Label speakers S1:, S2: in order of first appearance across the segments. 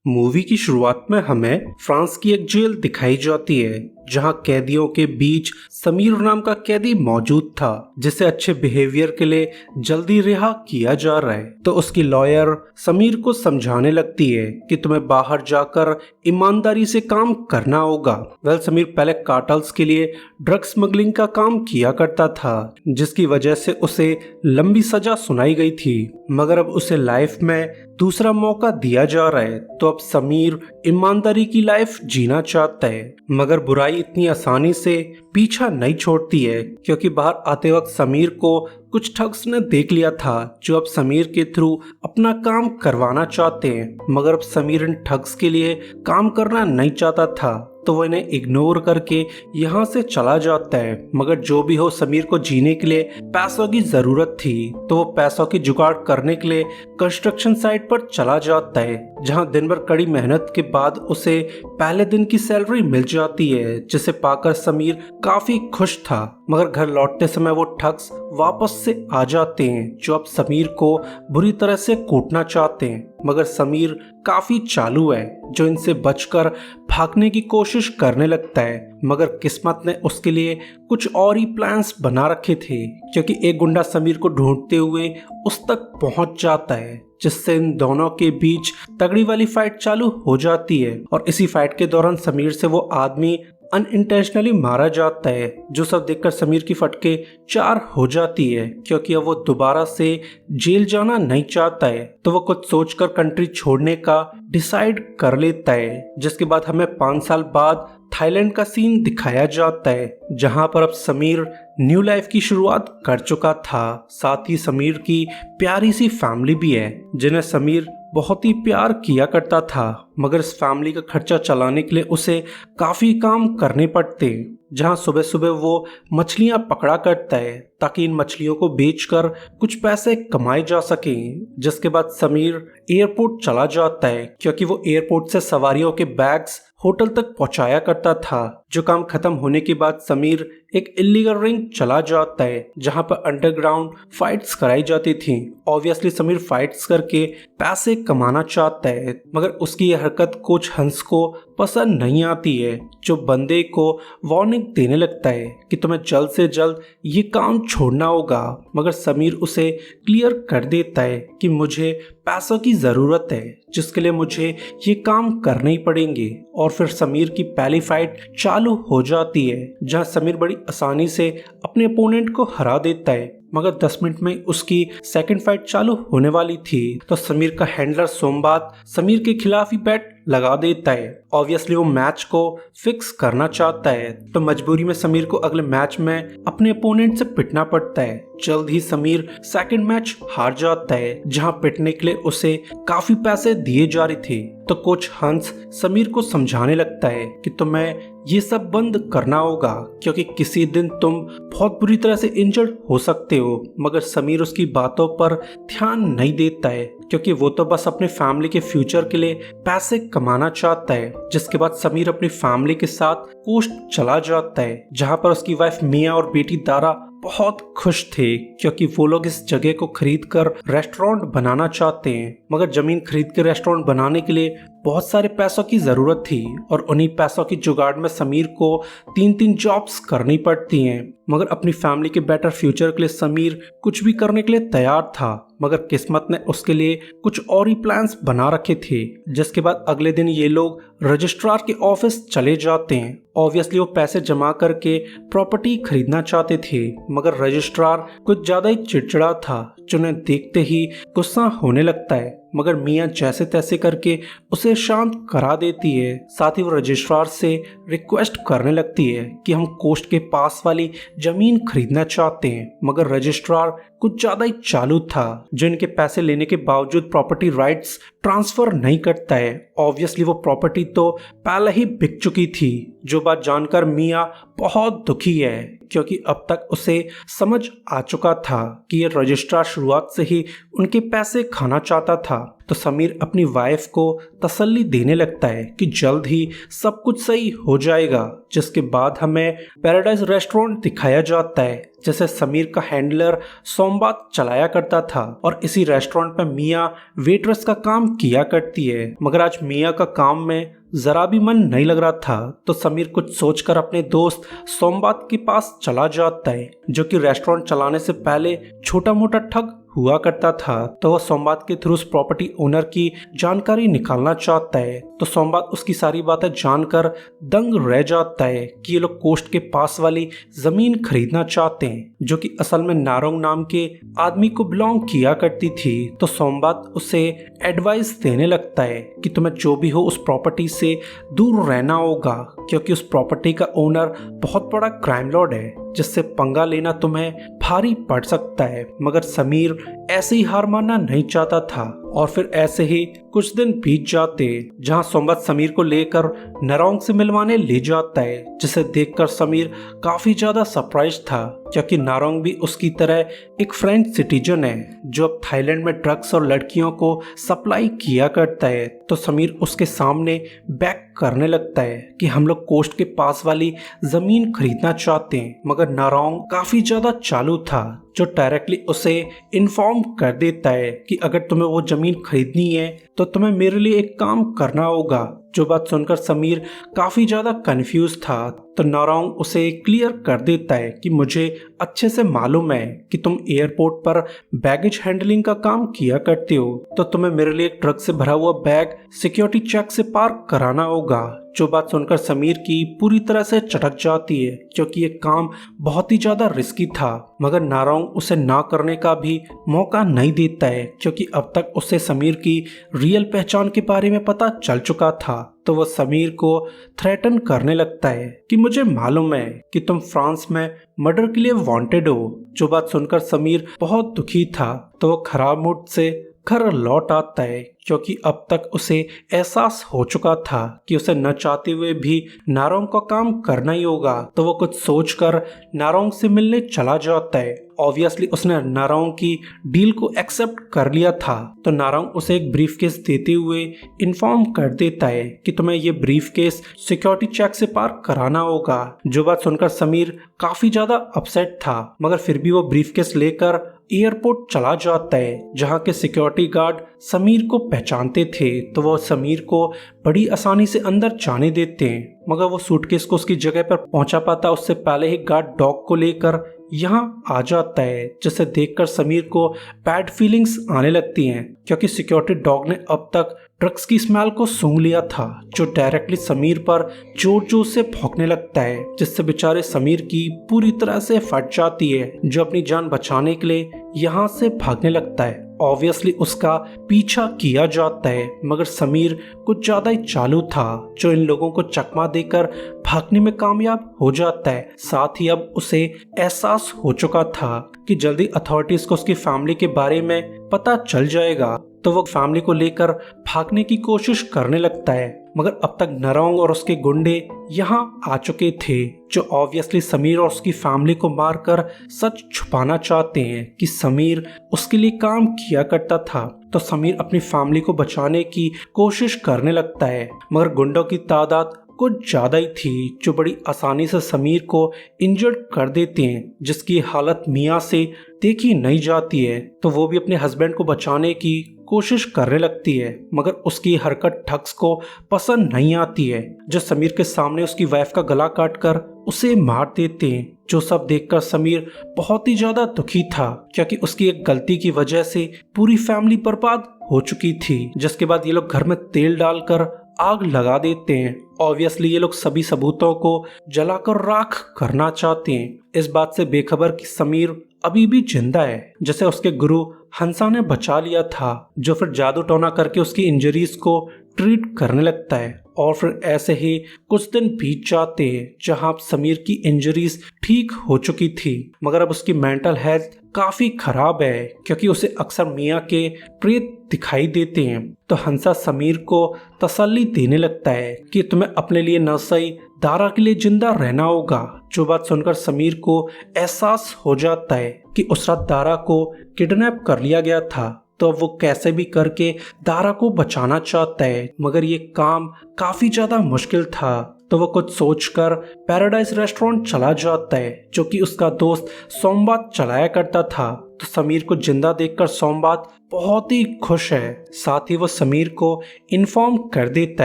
S1: Movie की शुरुआत में हमें फ्रांस की एक जेल दिखाई जाती है जहां कैदियों के बीच समीर नाम का कैदी मौजूद था जिसे अच्छे बिहेवियर के लिए जल्दी रिहा किया जा रहा है। तो उसकी लॉयर समीर को समझाने लगती है कि तुम्हें बाहर जाकर ईमानदारी से काम करना होगा। समीर पहले कार्टल्स के लिए ड्रग स्मगलिंग का काम किया करता था जिसकी वजह से उसे लंबी सजा सुनाई गई थी, मगर अब उसे लाइफ में दूसरा मौका दिया जा रहा है। तो अब समीर ईमानदारी की लाइफ जीना चाहता है, मगर बुराई इतनी आसानी से पीछा नहीं छोड़ती है क्योंकि बाहर आते वक्त समीर को कुछ ठग्स ने देख लिया था जो अब समीर के थ्रू अपना काम करवाना चाहते हैं। मगर अब समीर इन ठग्स के लिए काम करना नहीं चाहता था तो वो इन्हें इग्नोर करके यहाँ से चला जाता है। मगर जो भी हो, समीर को जीने के लिए पैसों की जरूरत थी तो वो पैसों की जुगाड़ करने के लिए कंस्ट्रक्शन साइट पर चला जाता है जहाँ दिन भर कड़ी मेहनत के बाद उसे पहले दिन की सैलरी मिल जाती है जिसे पाकर समीर काफी खुश था। मगर घर लौटते समय वो ठग्स वापस से आ जाते हैं जो अब समीर को बुरी तरह से कूटना चाहते हैं। मगर समीर काफी चालू है जो इनसे बचकर भागने की कोशिश करने लगता है, मगर किस्मत ने उसके लिए कुछ और ही प्लान्स बना रखे थे क्योंकि एक गुंडा समीर को ढूंढते हुए उस तक पहुंच जाता है जिससे इन दोनों के बीच तगड़ी वाली फाइट चालू हो जाती है। और इसी फाइट के दौरान समीर से वो आदमी अनइंटेंशनली मारा जाता है जो सब देखकर समीर की फटके चार हो जाती है क्योंकि अब वो दोबारा से जेल जाना नहीं चाहता है। तो वो कुछ सोचकर कंट्री छोड़ने का डिसाइड कर लेता है, जिसके बाद हमें 5 साल बाद थाईलैंड का सीन दिखाया जाता है जहां पर अब समीर न्यू लाइफ की शुरुआत कर चुका था। साथ ही समीर की प्यारी सी फैमिली भी है जिन्हें समीर बहुत ही प्यार किया करता था, मगर इस फैमिली का खर्चा चलाने के लिए उसे काफी काम करने पड़ते जहां सुबह सुबह वो मछलियां पकड़ा करता है ताकि इन मछलियों को बेचकर कुछ पैसे कमाए जा सके। जिसके बाद समीर एयरपोर्ट चला जाता है क्योंकि वो एयरपोर्ट से सवारियों के बैग्स होटल तक पहुंचाया करता था। जो काम खत्म होने के बाद समीर एक इलीगल रिंग चला जाता है जहां पर अंडरग्राउंड फाइट्स कराई जाती थी। ऑब्वियसली समीर फाइट्स करके पैसे कमाना चाहता है, मगर उसकी यह हरकत कोच हंस को पसंद नहीं आती है जो बंदे को वार्निंग देने लगता है कि तुम्हें जल्द से जल्द ये काम छोड़ना होगा। मगर समीर उसे क्लियर कर देता है कि मुझे पैसों की जरूरत है जिसके लिए मुझे ये काम करने ही पड़ेंगे। और फिर समीर की पहली फाइट चालू हो जाती है जहां समीर बड़ी आसानी से अपने अपोनेंट को हरा देता है, मगर 10 मिनट में उसकी सेकंड फाइट चालू होने वाली थी तो समीर का हैंडलर सोमबात समीर के खिलाफ ही बैट लगा देता है। ऑब्वियसली वो मैच को फिक्स करना चाहता है तो मजबूरी में समीर को अगले मैच में अपने अपोनेंट से पिटना पड़ता है। जल्द ही समीर सेकंड मैच हार जाता है जहां पिटने के लिए उसे काफी पैसे दिए जा रहे थे। तो कोच हंस समीर को समझाने लगता है कि तुम्हें ये सब बंद करना होगा क्योंकि किसी दिन तुम बहुत बुरी तरह से इंजर्ड हो सकते हो। मगर समीर उसकी बातों पर ध्यान नहीं देता है क्योंकि वो तो बस अपने फैमिली के फ्यूचर के लिए पैसे कमाना चाहता है। जिसके बाद समीर अपनी फैमिली के साथ कोस्ट चला जाता है जहां पर उसकी वाइफ मिया और बेटी दारा बहुत खुश थे क्योंकि वो लोग इस जगह को खरीद कर रेस्टोरेंट बनाना चाहते हैं। मगर जमीन खरीद के रेस्टोरेंट बनाने के लिए बहुत सारे पैसों की जरूरत थी और उन्हीं पैसों की जुगाड़ में समीर को 3-3 जॉब्स करनी पड़ती हैं। मगर अपनी फैमिली के बेटर फ्यूचर के लिए समीर कुछ भी करने के लिए तैयार था, मगर किस्मत ने उसके लिए कुछ और ही प्लान्स बना रखे थे। जिसके बाद अगले दिन ये लोग रजिस्ट्रार के ऑफिस चले जाते हैं। ऑब्वियसली वो पैसे जमा करके प्रॉपर्टी खरीदना चाहते थे, मगर रजिस्ट्रार कुछ ज्यादा ही चिड़चिड़ा था जो उन्हें देखते ही गुस्सा होने लगता है। मगर मियाँ जैसे तैसे करके उसे शांत करा देती है। साथ ही वो रजिस्ट्रार से रिक्वेस्ट करने लगती है कि हम कोस्ट के पास वाली जमीन खरीदना चाहते हैं, मगर रजिस्ट्रार कुछ ज्यादा ही चालू था जो इनके पैसे लेने के बावजूद प्रॉपर्टी राइट्स ट्रांसफर नहीं करता है। ऑब्वियसली वो प्रॉपर्टी तो पहले ही बिक चुकी थी। जो बात जानकर मियाँ बहुत दुखी है क्योंकि अब तक उसे समझ आ चुका था कि ये रजिस्ट्रार शुरुआत से ही उनके पैसे खाना चाहता था। तो समीर अपनी वाइफ को तसल्ली देने लगता है कि जल्द ही सब कुछ सही हो जाएगा। जिसके बाद हमें पैराडाइज रेस्टोरेंट दिखाया जाता है जैसे समीर का हैंडलर सोमबात चलाया करता था और इसी रेस्टोरेंट में मिया वेट्रेस का काम किया करती है। मगर आज मिया का काम में जरा भी मन नहीं लग रहा था तो समीर कुछ सोचकर अपने दोस्त सोमबात के पास चला जाता है जो कि रेस्टोरेंट चलाने से पहले छोटा मोटा ठग हुआ करता था। तो वह सोमबात के थ्रू उस प्रॉपर्टी ओनर की जानकारी निकालना चाहता है। तो सोमबात उसकी सारी बातें जानकर दंग रह जाता है कि ये लोग कोस्ट के पास वाली जमीन खरीदना चाहते हैं जो कि असल में नारोंग नाम के आदमी को बिलोंग किया करती थी। तो सोमबात उसे एडवाइस देने लगता है कि तुम्हें जो भी हो उस प्रॉपर्टी से दूर रहना होगा क्योंकि उस प्रॉपर्टी का ओनर बहुत बड़ा क्राइम लॉर्ड है जिससे पंगा लेना तुम्हें भारी पड़ सकता है। मगर समीर ऐसे ही हार मानना नहीं चाहता था और फिर ऐसे ही कुछ दिन बीत जाते जहां सोमबात समीर को लेकर नारोंग से मिलवाने ले जाता है जिसे देखकर समीर काफी ज्यादा सरप्राइज था क्योंकि नारोंग भी उसकी तरह एक फ्रेंच सिटीजन है जो अब थाईलैंड में ड्रग्स और लड़कियों को सप्लाई किया करता है। तो समीर उसके सामने बैक करने लगता है कि हम लोग कोस्ट के पास वाली जमीन खरीदना चाहते हैं। मगर नारोंग काफी ज्यादा चालू था जो डायरेक्टली उसे इन्फॉर्म कर देता है कि अगर तुम्हें वो जमीन खरीदनी है तो तुम्हें मेरे लिए एक काम करना होगा। जो बात सुनकर समीर काफी ज्यादा कंफ्यूज था तो नारोंग उसे क्लियर कर देता है कि मुझे अच्छे से मालूम है कि तुम एयरपोर्ट पर बैगेज हैंडलिंग का काम किया करते हो तो तुम्हें मेरे लिए एक ट्रक से भरा हुआ बैग सिक्योरिटी चेक से पार कराना होगा। जो बात सुनकर समीर की पूरी तरह से चटक जाती है क्योंकि ये काम बहुत ही ज्यादा रिस्की था। मगर नारोंग उसे ना करने का भी मौका नहीं देता है क्योंकि अब तक उसे समीर की रियल पहचान के बारे में पता चल चुका था। तो वह समीर को थ्रेटन करने लगता है कि मुझे मालूम है कि तुम फ्रांस में मर्डर के लिए वांटेड हो। जो बात सुनकर समीर बहुत दुखी था तो वह खराब मूड से घर लौट आता है क्योंकि अब तक उसे एहसास हो चुका था कि उसे न चाहते हुए भी नारोंग का काम करना ही होगा। तो वो कुछ सोचकर नारोंग से मिलने चला जाता है। ऑब्वियसली उसने नारोंग की डील को एक्सेप्ट कर लिया था। तो नारोंग उसे एक ब्रीफकेस देते हुए इन्फॉर्म कर देता है कि तुम्हें ये ब्रीफकेस सिक्योरिटी चेक से पार कराना होगा। जो बात सुनकर समीर काफी ज्यादा अपसेट था मगर फिर भी वो ब्रीफकेस लेकर एयरपोर्ट चला जाता है जहां के सिक्योरिटी गार्ड समीर को पहचानते थे। तो वो समीर को बड़ी आसानी से अंदर जाने देते हैं मगर वो सूटकेस को उसकी जगह पर पहुंचा पाता उससे पहले ही गार्ड डॉग को लेकर यहाँ आ जाता है जिसे देखकर समीर को बैड फीलिंग्स आने लगती हैं क्योंकि सिक्योरिटी डॉग ने अब तक ड्रग्स की स्मेल को सूंघ लिया था जो डायरेक्टली समीर पर जोर जोर से भौंकने लगता है जिससे बेचारे समीर की पूरी तरह से फट जाती है जो अपनी जान बचाने के लिए यहाँ से भागने लगता है। ऑब्वियसली उसका पीछा किया जाता है मगर समीर कुछ ज्यादा ही चालू था जो इन लोगों को चकमा देकर भागने में कामयाब हो जाता है। साथ ही अब उसे एहसास हो चुका था कि जल्दी अथॉरिटीज को उसकी फैमिली के बारे में पता चल जाएगा तो वो फैमिली को लेकर भागने की कोशिश करने लगता है। मगर अब तक नारोंग और उसके गुंडे यहाँ आ चुके थे जो ऑब्वियसली समीर और उसकी फैमिली को मारकर सच छुपाना चाहते हैं कि समीर उसके लिए काम किया करता था। तो समीर अपनी फैमिली को बचाने की कोशिश करने लगता है मगर गुंडों की तादाद कुछ ज्यादा ही थी जो बड़ी आसानी से समीर को इंजर्ड कर देते हैं जिसकी हालत मिया से देखी नहीं जाती है। तो वो भी अपने हस्बैंड को बचाने की कोशिश करने लगती है मगर उसकी हरकत ठग्स को पसंद नहीं आती है जो समीर के सामने उसकी वाइफ का गला काटकर उसे मार देते हैं। जो सब देखकर समीर बहुत ही ज्यादा दुखी था क्योंकि उसकी एक गलती की वजह से पूरी फैमिली बर्बाद हो चुकी थी। जिसके बाद ये लोग घर में तेल डालकर आग लगा देते हैं। ऑब्वियसली ये लोग सभी सबूतों को जलाकर राख करना चाहते हैं इस बात से बेखबर कि समीर अभी भी जिंदा है जैसे उसके गुरु हंसा ने बचा लिया था जो फिर जादू टोना करके उसकी इंजरीज को ट्रीट करने लगता है। और फिर ऐसे ही कुछ दिन बीत जाते हैं जहां समीर की इंजरीज ठीक हो चुकी थी मगर अब उसकी मेंटल हेल्थ काफी खराब है क्योंकि उसे अक्सर मिया के प्रेत दिखाई देते हैं। तो हंसा समीर को तसल्ली देने लगता है कि तुम्हें अपने लिए न सही दारा के लिए जिंदा रहना होगा। जो बात सुनकर समीर को एहसास हो जाता है कि उस रात दारा को किडनैप कर लिया गया था। तो वो कैसे भी करके दारा को बचाना चाहता है, मगर ये काम काफी ज्यादा मुश्किल था। तो वो कुछ सोचकर पैराडाइज रेस्टोरेंट चला जाता है, जो कि उसका दोस्त सोमबात चलाया करता था। तो समीर को जिंदा देखकर सोमबात बहुत ही खुश है। साथ ही वो समीर को इन्फॉर्म कर देता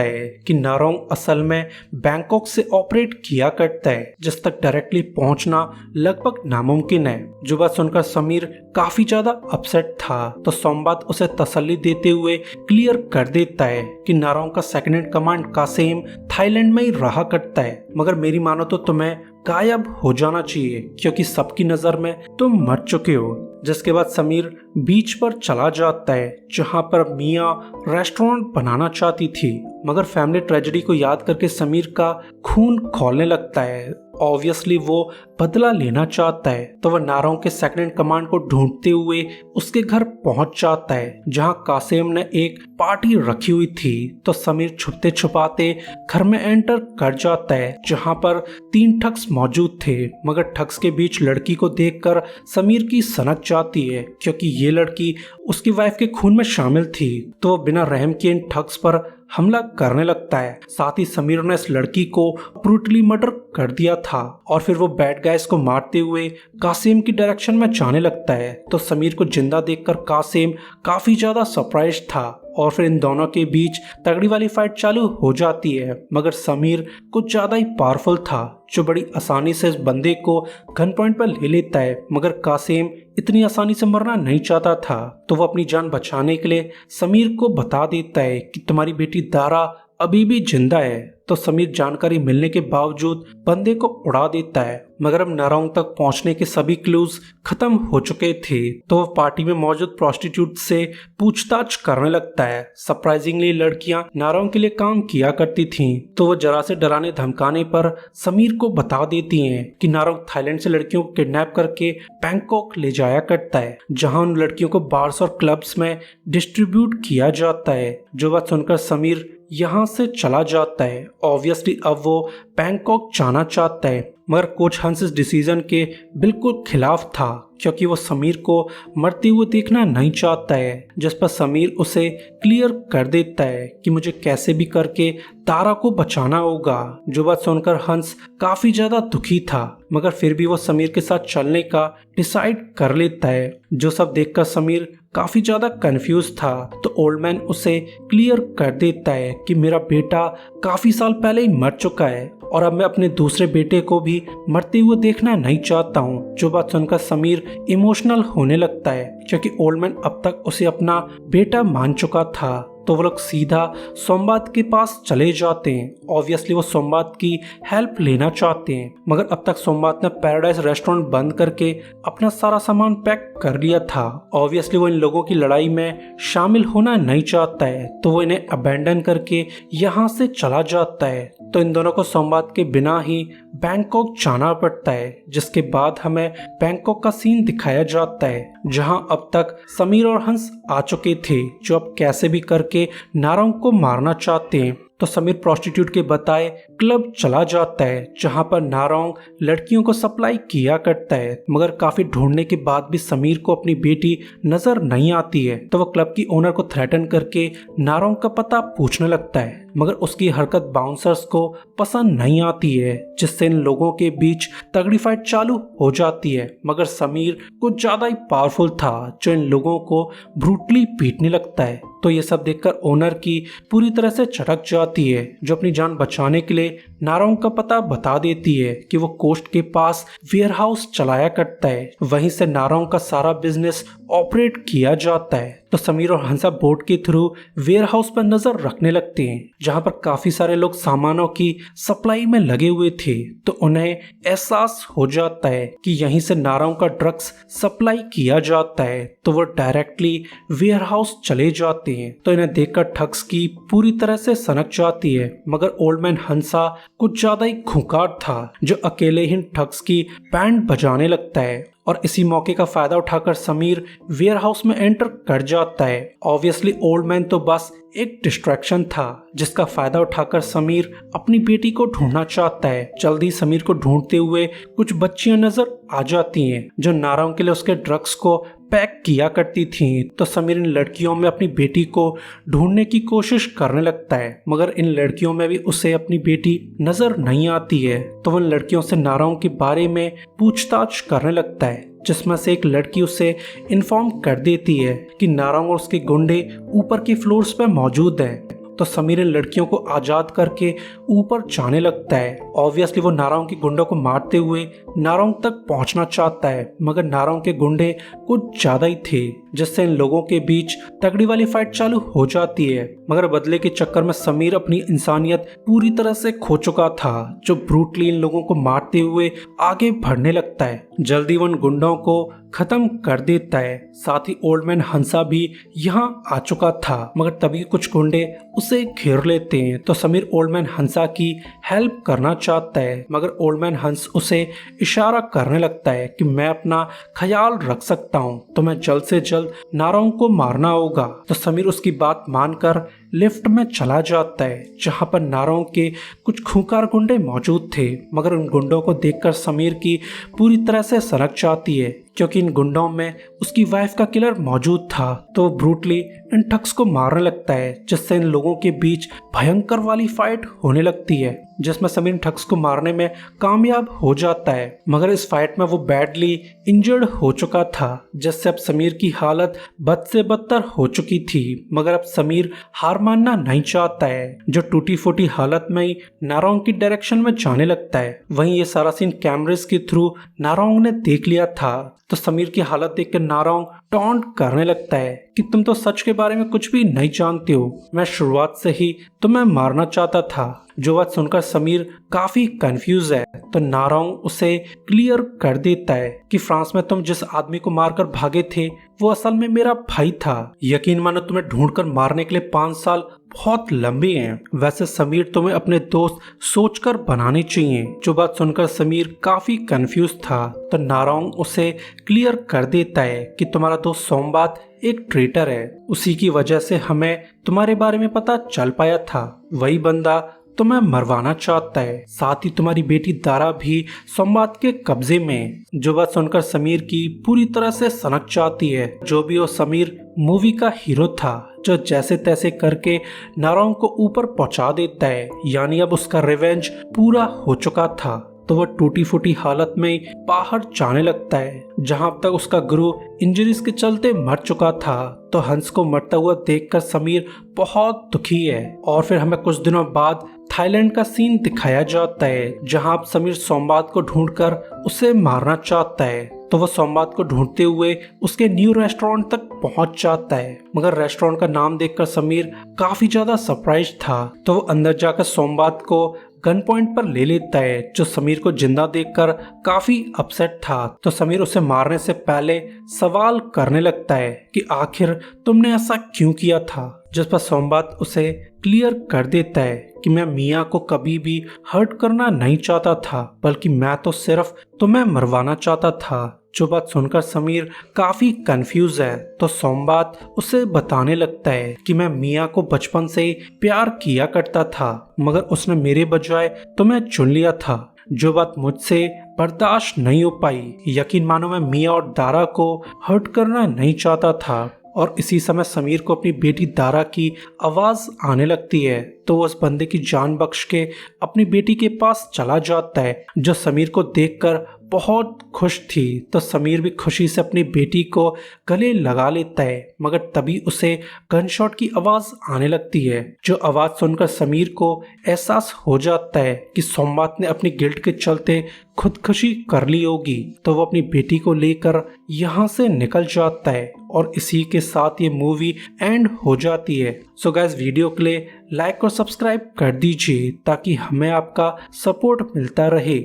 S1: है कि नारोंग असल में बैंकॉक से ऑपरेट किया करता है, जिस तक डायरेक्टली पहुंचना लगभग नामुमकिन है। जो बात सुनकर समीर काफी ज्यादा अपसेट था। तो सोमबात उसे तसल्ली देते हुए क्लियर कर देता है कि नारोंग का second in command Kasim Thailand में ही रहा करता है, मगर मेरी मानो तो तुम्हें गायब हो जाना चाहिए, क्योंकि सबकी नजर में तुम मर चुके हो। जिसके बाद समीर बीच पर चला जाता है, जहां पर मिया रेस्टोरेंट बनाना चाहती थी, मगर फैमिली ट्रेजेडी को याद करके समीर का खून खौलने लगता है। ऑब्वियसली वो बदला लेना चाहता है। तो वह नारोंग के सेकंड इन कमांड को ढूंढते हुए उसके घर पहुंच जाता है, जहां कासिम ने एक पार्टी रखी हुई थी। तो समीर छुपते छुपाते घर में एंटर कर जाता है, जहां पर 3 ठग्स मौजूद थे, मगर ठग्स के बीच लड़की को देखकर समीर की सनक जाती है, क्योंकि ये लड़की उसकी वाइफ के खून में शामिल थी। तो वो बिना रहम किए इन ठग्स पर हमला करने लगता है। साथ ही समीर ने इस लड़की को ब्रूटली मर्डर कर दिया था और फिर वो बैड गाइस को मारते हुए कासिम की डायरेक्शन में जाने लगता है। तो समीर को जिंदा देखकर कासिम काफी ज्यादा सरप्राइज था और फिर इन दोनों के बीच तगड़ी वाली फाइट चालू हो जाती है, मगर समीर कुछ ज्यादा ही पावरफुल था, जो बड़ी आसानी से इस बंदे को गन पॉइंट पर ले लेता है। मगर कासिम इतनी आसानी से मरना नहीं चाहता था, तो वो अपनी जान बचाने के लिए समीर को बता देता है कि तुम्हारी बेटी दारा अभी भी जिंदा है। तो समीर जानकारी मिलने के बावजूद बंदे को उड़ा देता है, मगर अब नारोंग तक पहुंचने के सभी क्लूज खत्म हो चुके थे। तो वह पार्टी में मौजूद प्रोस्टिट्यूट से पूछताछ करने लगता है। सरप्राइजिंगली लड़कियां नारोंग के लिए काम किया करती थीं, तो वो जरा से डराने धमकाने पर समीर को बता देती हैं कि नारोंग थाईलैंड से लड़कियों को किडनैप करके बैंकॉक ले जाया करता है, जहां उन लड़कियों को बार्स और क्लब्स में डिस्ट्रीब्यूट किया जाता है। जो बात सुनकर समीर यहाँ से चला जाता है। ऑब्वियसली अब वो बैंकॉक जाना चाहता है, मगर कोच हंस इस डिसीजन के बिल्कुल खिलाफ था, क्योंकि वो समीर को मरते हुए देखना नहीं चाहता है। जिस पर समीर उसे क्लियर कर देता है कि मुझे कैसे भी करके दारा को बचाना होगा। जो बात सुनकर हंस काफी ज्यादा दुखी था, मगर फिर भी वो समीर के साथ चलने का डिसाइड कर लेता है। जो सब देखकर समीर काफी ज्यादा कंफ्यूज था। तो ओल्ड मैन उसे क्लियर कर देता है कि मेरा बेटा काफी साल पहले ही मर चुका है और अब मैं अपने दूसरे बेटे को भी मरते हुए देखना नहीं चाहता हूँ। जो बात सुनकर समीर इमोशनल होने लगता है, क्योंकि ओल्ड मैन अब तक उसे अपना बेटा मान चुका था। तो वो लोग सीधा सोमबात के पास चले जाते हैं। ऑब्वियसली वो सोमबात की हेल्प लेना चाहते हैं, मगर अब तक सोमबात ने पैराडाइज रेस्टोरेंट बंद करके अपना सारा सामान पैक कर लिया था। ऑब्वियसली वो इन लोगों की लड़ाई में शामिल होना नहीं चाहता है, तो वो इन्हें अबैंडन करके यहाँ से चला जाता है। तो इन दोनों को सोमबात के बिना ही बैंकॉक जाना पड़ता है, जिसके बाद हमें बैंकॉक का सीन दिखाया जाता है, जहां अब तक समीर और हंस आ चुके थे, जो अब कैसे भी करके नारोंग को मारना चाहते हैं। तो समीर प्रोस्टिट्यूट के बताए क्लब चला जाता है, जहां पर नारोंग लड़कियों को सप्लाई किया करता है, मगर काफी ढूंढने के बाद भी समीर को अपनी बेटी नजर नहीं आती है। तो वो क्लब की ओनर को थ्रेटन करके नारोंग का पता पूछने लगता है, मगर उसकी हरकत बाउंसर्स को पसंद नहीं आती है, जिससे इन लोगों के बीच तगड़ी फाइट चालू हो जाती है। मगर समीर कुछ ज्यादा ही पावरफुल था, जो इन लोगों को ब्रूटली पीटने लगता है। तो ये सब देखकर ओनर की पूरी तरह से चटक जाती है, जो अपनी जान बचाने के लिए नारोंग का पता बता देती है कि वो कोस्ट के पास वेयरहाउस चलाया करता है, वहीं से नारोंग का सारा बिजनेस ऑपरेट किया जाता है। तो समीर और हंसा बोट के थ्रू वेयरहाउस पर नजर रखने लगते हैं, जहां पर काफी सारे लोग सामानों की सप्लाई में लगे हुए थे। तो उन्हें एहसास हो जाता है कि यहीं से नारोंग का ड्रग्स सप्लाई किया जाता है, तो वो डायरेक्टली वेयरहाउस चले जाते हैं। तो इन्हें देखकर ठग्स की पूरी तरह से सनक जाती है, मगर ओल्ड मैन हंसा कुछ ज्यादा ही खूंखार था, जो अकेले ही ठग्स की बैंड बजाने लगता है। और इसी मौके का फायदा उठाकर समीर वेयरहाउस में एंटर कर जाता है। ऑब्वियसली ओल्ड मैन तो बस एक डिस्ट्रैक्शन था जिसका फायदा उठाकर समीर अपनी बेटी को ढूंढना चाहता है। जल्दी समीर को ढूंढते हुए कुछ बच्चियां नजर आ जाती हैं जो नारायण के लिए उसके ड्रग्स को पैक किया करती थी। तो समीर इन लड़कियों में अपनी बेटी को ढूंढने की कोशिश करने लगता है, मगर इन लड़कियों में भी उसे अपनी बेटी नजर नहीं आती है। तो वह लड़कियों से नारायण के बारे में पूछताछ करने लगता है, जिसमें से एक लड़की उसे इन्फॉर्म कर देती है कि नारायण और उसके गुंडे ऊपर के फ्लोर्स पे मौजूद हैं। तो समीर इन लड़कियों को आजाद करके ऊपर जाने लगता है। ऑब्वियसली वो नारायण के गुंडों को मारते हुए नारायण तक पहुंचना चाहता है, मगर नारायण के गुंडे कुछ ज्यादा ही थे, जिससे इन लोगों के बीच तगड़ी वाली फाइट चालू हो जाती है। मगर बदले के चक्कर में समीर अपनी इंसानियत पूरी तरह से खो चुका था, जो ब्रूटली इन लोगों को मारते हुए आगे बढ़ने लगता है। जल्दी वो उन गुंडों को खत्म कर देता है। साथ ही ओल्ड मैन हंसा भी यहाँ आ चुका था, मगर तभी कुछ गुंडे उसे घेर लेते हैं। तो समीर ओल्ड मैन हंसा की हेल्प करना चाहता है, मगर ओल्ड मैन हंस उसे इशारा करने लगता है कि मैं अपना ख्याल रख सकता हूँ, तो मैं जल्द से जल्द नारायण को मारना होगा। तो समीर उसकी बात मानकर लिफ्ट में चला जाता है, जहाँ पर नारायण के कुछ खूंखार गुंडे मौजूद थे। मगर उन गुंडों को देखकर समीर की पूरी तरह से सनक जाती है, क्योंकि इन गुंडों में उसकी वाइफ का किलर मौजूद था। तो ब्रूटली इन ठग्स को मारने लगता है, जिससे इन लोगों के बीच भयंकर वाली फाइट होने लगती है, जिसमें समीर ठग्स को मारने में कामयाब हो जाता है। मगर इस फाइट में वो बैडली इंजर्ड हो चुका था, जिससे अब समीर की हालत बद से बदतर हो चुकी थी। मगर अब समीर हार मानना नहीं चाहता है, जो टूटी फूटी हालत में ही नारायण की डायरेक्शन में जाने लगता है। वहीं ये सारा सीन कैमरेस के थ्रू नारायण ने देख लिया था। तो समीर की हालत देखकर नारायण टॉन्ट करने लगता है कि तुम तो सच के बारे में कुछ भी नहीं जानते हो, मैं शुरुआत से ही तुम्हें मारना चाहता था। जो बात सुनकर समीर काफी कंफ्यूज है। तो नारायण उसे क्लियर कर देता है कि फ्रांस में तुम जिस आदमी को मारकर भागे थे वो असल में मेरा भाई था। यकीन मानो तुम्हें ढूंढकर मारने के लिए 5 साल बहुत लंबे हैं। वैसे समीर तुम्हें अपने दोस्त सोचकर बनाने चाहिए। जो बात सुनकर समीर काफी कंफ्यूज था। तो नारायण उसे क्लियर कर देता है कि तुम्हारा दोस्त सोमबात एक ट्रेटर है, उसी की वजह से हमें तुम्हारे बारे में पता चल पाया था। वही बंदा तुम्हें मरवाना चाहता है, साथ ही तुम्हारी बेटी दारा भी सोमबात के कब्जे में। जो बात सुनकर समीर की पूरी तरह से सनक जाती है। जो भी वो समीर मूवी का हीरो था, जो जैसे तैसे करके नारायण को ऊपर पहुंचा देता है, यानी अब उसका रिवेंज पूरा हो चुका था। तो वह टूटी फूटी हालत में बाहर जाने लगता है, जहां अब तक उसका गुरु इंजरीज के चलते मर चुका था। तो हंस को मरता हुआ देखकर समीर बहुत दुखी है। और फिर हमें कुछ दिनों बाद थाईलैंड का सीन दिखाया जाता है, जहां अब समीर सोमबात को ढूंढकर उसे मारना चाहता है। तो वह सोमबात को ढूंढते हुए उसके न्यू रेस्टोरेंट तक पहुंच जाता है, मगर रेस्टोरेंट का नाम देखकर समीर काफी ज्यादा सरप्राइज था। तो वो अंदर जाकर सोमबात को गन पॉइंट पर ले लेता है, जो समीर को जिंदा देखकर काफी अपसेट था। तो समीर उसे मारने से पहले सवाल करने लगता है कि आखिर तुमने ऐसा क्यों किया था, जिस पर सोमबात उसे क्लियर कर देता है कि मैं मियाँ को कभी भी हर्ट करना नहीं चाहता था, बल्कि मैं तो सिर्फ तुम्हें मरवाना चाहता था। जो बात सुनकर समीर काफी कंफ्यूज है। तो सोमबात उसे बताने लगता है कि मैं मियाँ को बचपन से ही प्यार किया करता था, मगर उसने मेरे बजाय तुम्हें चुन लिया था। जो बात मुझसे बर्दाश्त नहीं हो पाई। यकीन मानो मैं मियाँ और दारा को हर्ट करना नहीं चाहता था। और इसी समय समीर को अपनी बेटी दारा की आवाज आने लगती है। तो वो उस बंदे की जान बख्श के अपनी बेटी के पास चला जाता है, जो समीर को देखकर बहुत खुश थी। तो समीर भी खुशी से अपनी बेटी को गले लगा लेता है, मगर तभी उसे गनशॉट की आवाज आने लगती है, जो आवाज सुनकर समीर को एहसास हो जाता है कि सोमबात ने अपनी गिल्ट के चलते खुदकुशी कर ली होगी। तो वो अपनी बेटी को लेकर यहाँ से निकल जाता है और इसी के साथ ये मूवी एंड हो जाती है। सो गाइस, वीडियो के लिए लाइक और सब्सक्राइब कर दीजिए ताकि हमें आपका सपोर्ट मिलता रहे।